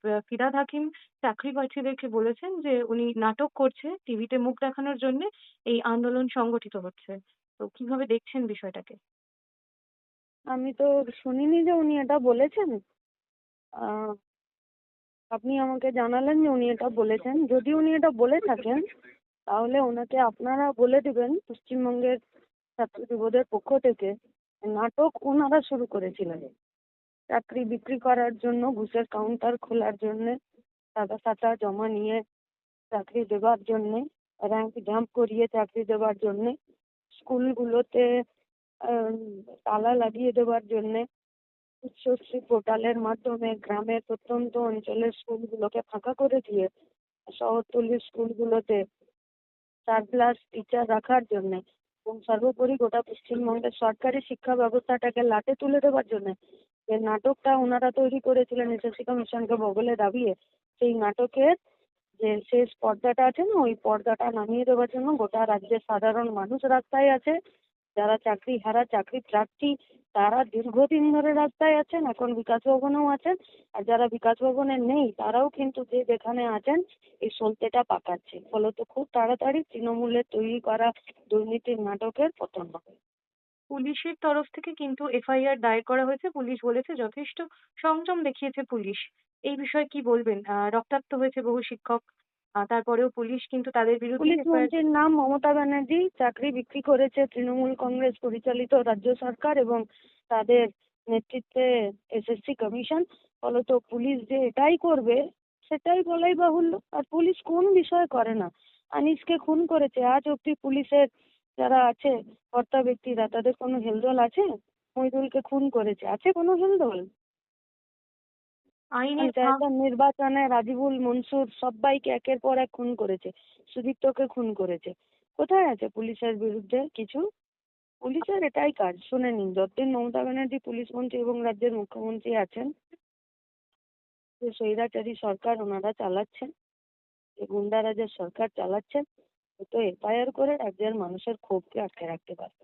ফিরহাদ হাকিম চাকরি প্রার্থীদেরকে বলেছেন যে উনি নাটক করছে, টিভিতে মুখ দেখানোর জন্যে এই আন্দোলন সংগঠিত হচ্ছে। তো কিভাবে দেখছেন বিষয়টাকে? আমি তো শুনিনি যে উনি এটা বলেছেন। আহ, আপনি আমাকে জানালেন যে উনি এটা বলেছেন। যদি উনি এটা বলে থাকেন তাহলে ওনাকে আপনারা বলে দিবেন পশ্চিমবঙ্গের ছাত্র যুবদের পক্ষ থেকে নাটক ওনারা শুরু করেছিলেন চাকরি বিক্রি করার জন্য, ঘুষের কাউন্টার খোলার জন্য, সাদা খাতা জমা নিয়ে চাকরি দেবার জন্যে, র্যাঙ্ক জাম্প করিয়ে চাকরি দেবার জন্যে, স্কুলগুলোতে আহ, তালা লাগিয়ে দেওয়ার জন্যে, উচ্চশ্রী পোর্টালের মাধ্যমে গ্রামের প্রত্যন্ত অঞ্চলের স্কুলগুলোকে ফাঁকা করে দিয়ে শহরতলির স্কুলগুলোতে সারপ্লাস টিচার রাখার জন্যে এবং সর্বোপরি গোটা পশ্চিমবঙ্গের সরকারি শিক্ষা ব্যবস্থাটাকে লাটে তুলে দেওয়ার জন্য যে নাটকটা ওনারা তৈরি করেছিলেন এসএসসি কমিশনকে বগলে দাবিয়ে, সেই নাটকের যে শেষ পর্দাটা আছে না, ওই পর্দাটা নামিয়ে দেওয়ার জন্য গোটা রাজ্যের সাধারণ মানুষ রাস্তায় আছে। যারা চাকরি হারা চাকরি প্রার্থী তারা দীর্ঘদিন ধরে রাস্তায় আছেন, এখন বিকাশ ভবনেও আছেন। আর যারা বিকাশ ভবনে নেই তারাও কিন্তু যে যেখানে আছেন এই সলতেটা পাকাচ্ছে। ফলত খুব তাড়াতাড়ি তৃণমূলের তৈরি করা দুর্নীতির নাটকের পতন হবে। পুলিশের তরফ থেকে কিন্তু এফআইআর দায়ের করা হয়েছে। পুলিশ বলেছে যথেষ্ট সংযম দেখিয়েছে পুলিশ। এই বিষয়ে কি বলবেন? রক্তাক্ত হয়েছে বহু শিক্ষক। তারপরেও পুলিশ কিন্তু তাদের বিরুদ্ধে পুলিশ এফআইআর। মন্ত্রীর নাম মমতা ব্যানার্জি। চাকরি বিক্রি করেছে তৃণমূল কংগ্রেস পরিচালিত রাজ্য সরকার এবং তাদের নেতৃত্বে এসএসসি কমিশন। ফলত পুলিশ যে এটাই করবে সেটাই বলাই বাহুল্য। আর পুলিশ কোন বিষয়ে করে না? আনিসকে খুন করেছে, আজ অব্দি পুলিশের যারা আছে কর্তা ব্যক্তিরা তাদের কোনো হেলদোল আছে? মইদুলকে খুন করেছে, আছে কোনো হেলদোল? আইনের ফাঁক। পঞ্চায়েতের নির্বাচনে রাজিবুল মনসুর সবাইকে একের পর এক খুন করেছে, সুদীপ্তকে খুন করেছে। কোথায় আছে পুলিশের বিরুদ্ধে কিছু? পুলিশের এটাই কাজ, শুনে নিন, যতদিন মমতা ব্যানার্জি পুলিশ মন্ত্রী এবং রাজ্যের মুখ্যমন্ত্রী আছেন, যে স্বৈরাচারী সরকার ওনারা চালাচ্ছেন, যে গুন্ডারাজের সরকার চালাচ্ছেন, তো এফআইআর করে রাজ্যের মানুষের ক্ষোভকে আটকে রাখতে পারবে।